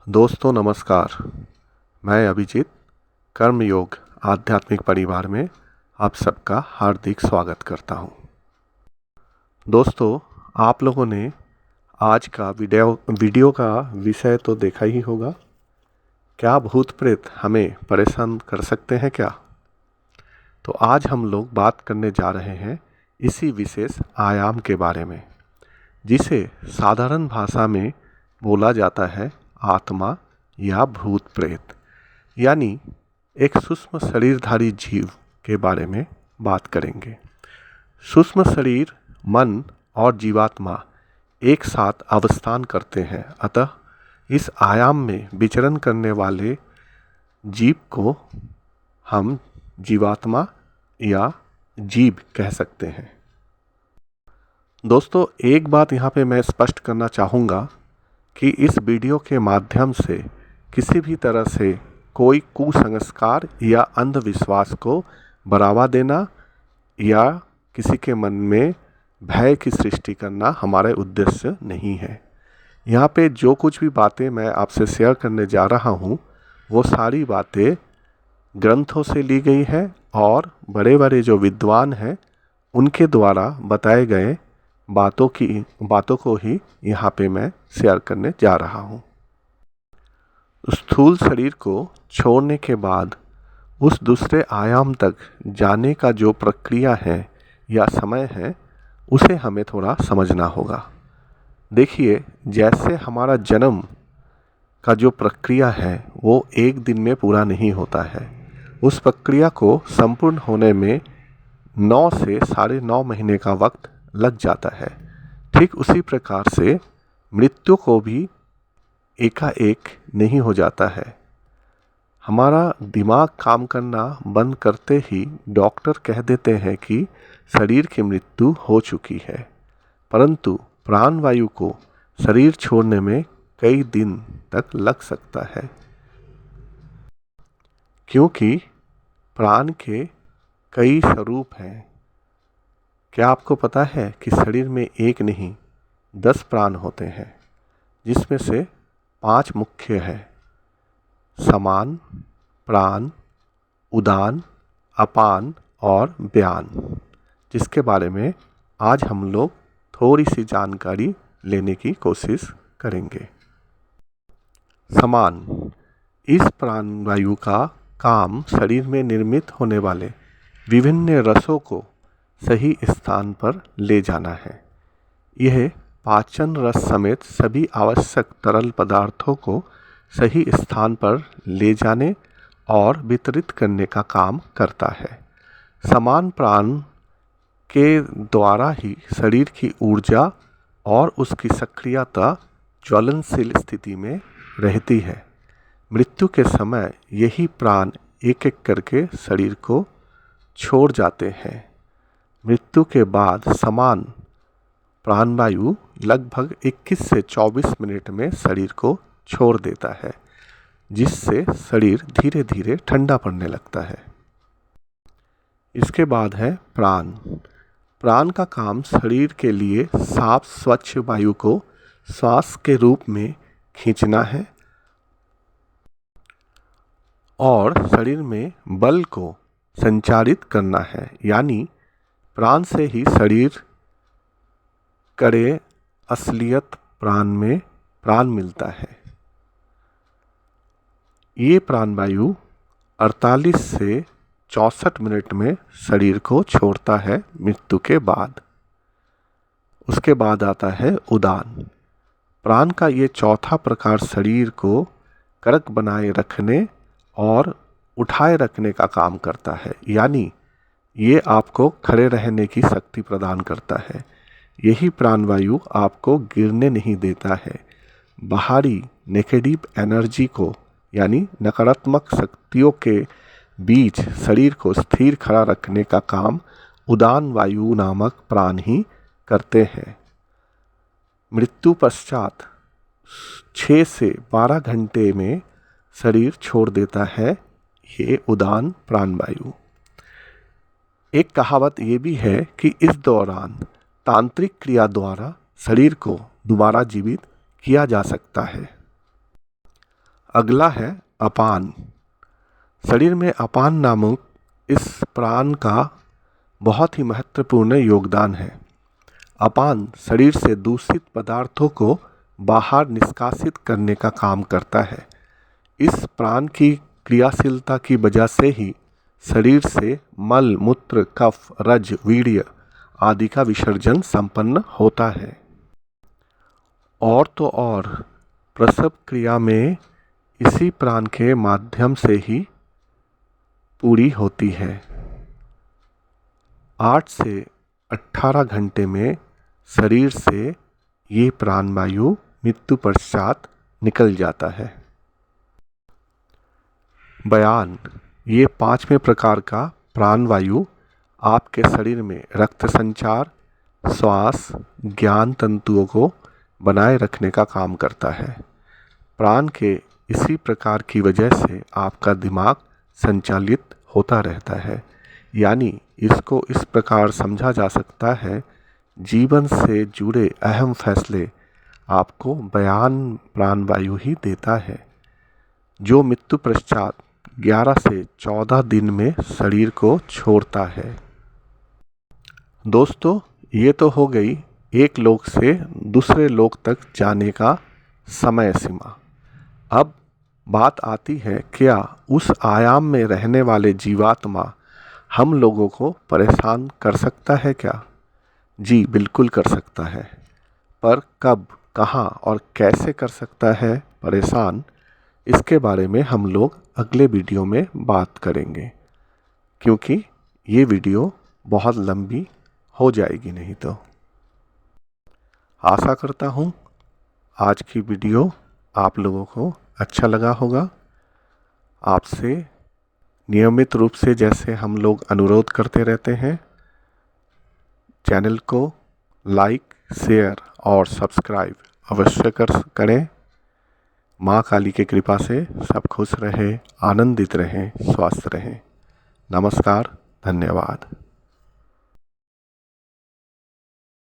दोस्तों नमस्कार। मैं अभिजीत कर्मयोग आध्यात्मिक परिवार में आप सबका हार्दिक स्वागत करता हूं। दोस्तों, आप लोगों ने आज का वीडियो का विषय तो देखा ही होगा। क्या भूत प्रेत हमें परेशान कर सकते हैं क्या? तो आज हम लोग बात करने जा रहे हैं इसी विशेष आयाम के बारे में, जिसे साधारण भाषा में बोला जाता है आत्मा या भूत प्रेत, यानी एक सूक्ष्म शरीरधारी जीव के बारे में बात करेंगे। सूक्ष्म शरीर, मन और जीवात्मा एक साथ अवस्थान करते हैं, अतः इस आयाम में विचरण करने वाले जीव को हम जीवात्मा या जीव कह सकते हैं। दोस्तों, एक बात यहाँ पे मैं स्पष्ट करना चाहूँगा कि इस वीडियो के माध्यम से किसी भी तरह से कोई कुसंस्कार या अंधविश्वास को बढ़ावा देना या किसी के मन में भय की सृष्टि करना हमारा उद्देश्य नहीं है। यहाँ पे जो कुछ भी बातें मैं आपसे शेयर करने जा रहा हूँ वो सारी बातें ग्रंथों से ली गई है और बड़े बड़े जो विद्वान हैं उनके द्वारा बताए गए बातों को ही यहाँ पे मैं शेयर करने जा रहा हूँ। स्थूल शरीर को छोड़ने के बाद उस दूसरे आयाम तक जाने का जो प्रक्रिया है या समय है, उसे हमें थोड़ा समझना होगा। देखिए, जैसे हमारा जन्म का जो प्रक्रिया है वो एक दिन में पूरा नहीं होता है। उस प्रक्रिया को संपूर्ण होने में 9 से 9.5 महीने का वक्त लग जाता है। ठीक उसी प्रकार से मृत्यु को भी एकाएक नहीं हो जाता है। हमारा दिमाग काम करना बंद करते ही डॉक्टर कह देते हैं कि शरीर की मृत्यु हो चुकी है, परंतु प्राणवायु को शरीर छोड़ने में कई दिन तक लग सकता है, क्योंकि प्राण के कई स्वरूप हैं। क्या आपको पता है कि शरीर में एक नहीं 10 प्राण होते हैं, जिसमें से 5 मुख्य हैं: समान, प्राण, उदान, अपान और व्यान, जिसके बारे में आज हम लोग थोड़ी सी जानकारी लेने की कोशिश करेंगे। समान, इस प्राणवायु का काम शरीर में निर्मित होने वाले विभिन्न रसों को सही स्थान पर ले जाना है। यह पाचन रस समेत सभी आवश्यक तरल पदार्थों को सही स्थान पर ले जाने और वितरित करने का काम करता है। समान प्राण के द्वारा ही शरीर की ऊर्जा और उसकी सक्रियता ज्वलनशील स्थिति में रहती है। मृत्यु के समय यही प्राण एक एक करके शरीर को छोड़ जाते हैं। मृत्यु के बाद समान प्राणवायु लगभग 21 से 24 मिनट में शरीर को छोड़ देता है, जिससे शरीर धीरे धीरे ठंडा पड़ने लगता है। इसके बाद है प्राण। प्राण का काम शरीर के लिए साफ स्वच्छ वायु को श्वास के रूप में खींचना है और शरीर में बल को संचारित करना है, यानी प्राण से ही शरीर करे असलियत प्राण में प्राण मिलता है। ये प्राणवायु 48 से 64 मिनट में शरीर को छोड़ता है मृत्यु के बाद। उसके बाद आता है उदान। प्राण का ये चौथा प्रकार शरीर को करक बनाए रखने और उठाए रखने का काम करता है, यानी ये आपको खड़े रहने की शक्ति प्रदान करता है। यही प्राणवायु आपको गिरने नहीं देता है। बाहरी नेगेटिव एनर्जी को, यानी नकारात्मक शक्तियों के बीच शरीर को स्थिर खड़ा रखने का काम उदान वायु नामक प्राण ही करते हैं। मृत्यु पश्चात 6 से 12 घंटे में शरीर छोड़ देता है ये उदान प्राणवायु। एक कहावत ये भी है कि इस दौरान तांत्रिक क्रिया द्वारा शरीर को दोबारा जीवित किया जा सकता है। अगला है अपान। शरीर में अपान नामक इस प्राण का बहुत ही महत्वपूर्ण योगदान है। अपान शरीर से दूषित पदार्थों को बाहर निष्कासित करने का काम करता है। इस प्राण की क्रियाशीलता की वजह से ही शरीर से मल, मूत्र, कफ, रज, वीर्य आदि का विसर्जन संपन्न होता है। और तो और प्रसव क्रिया में इसी प्राण के माध्यम से ही पूरी होती है। 8 से 18 घंटे में शरीर से ये प्राणवायु मृत्यु पश्चात निकल जाता है। बयान। ये 5वें प्रकार का प्राणवायु आपके शरीर में रक्त संचार, श्वास, ज्ञान तंतुओं को बनाए रखने का काम करता है। प्राण के इसी प्रकार की वजह से आपका दिमाग संचालित होता रहता है। यानी इसको इस प्रकार समझा जा सकता है, जीवन से जुड़े अहम फैसले आपको बयान प्राणवायु ही देता है, जो मृत्यु पश्चात 11 से 14 दिन में शरीर को छोड़ता है। दोस्तों, ये तो हो गई एक लोक से दूसरे लोक तक जाने का समय सीमा। अब बात आती है, क्या उस आयाम में रहने वाले जीवात्मा हम लोगों को परेशान कर सकता है क्या? जी बिल्कुल कर सकता है, पर कब, कहाँ और कैसे कर सकता है परेशान, इसके बारे में हम लोग अगले वीडियो में बात करेंगे, क्योंकि ये वीडियो बहुत लंबी हो जाएगी नहीं तो। आशा करता हूँ आज की वीडियो आप लोगों को अच्छा लगा होगा। आपसे नियमित रूप से जैसे हम लोग अनुरोध करते रहते हैं, चैनल को लाइक, शेयर और सब्सक्राइब अवश्य करें। माँ काली की कृपा से सब खुश रहें, आनंदित रहें, स्वस्थ रहें। नमस्कार, धन्यवाद।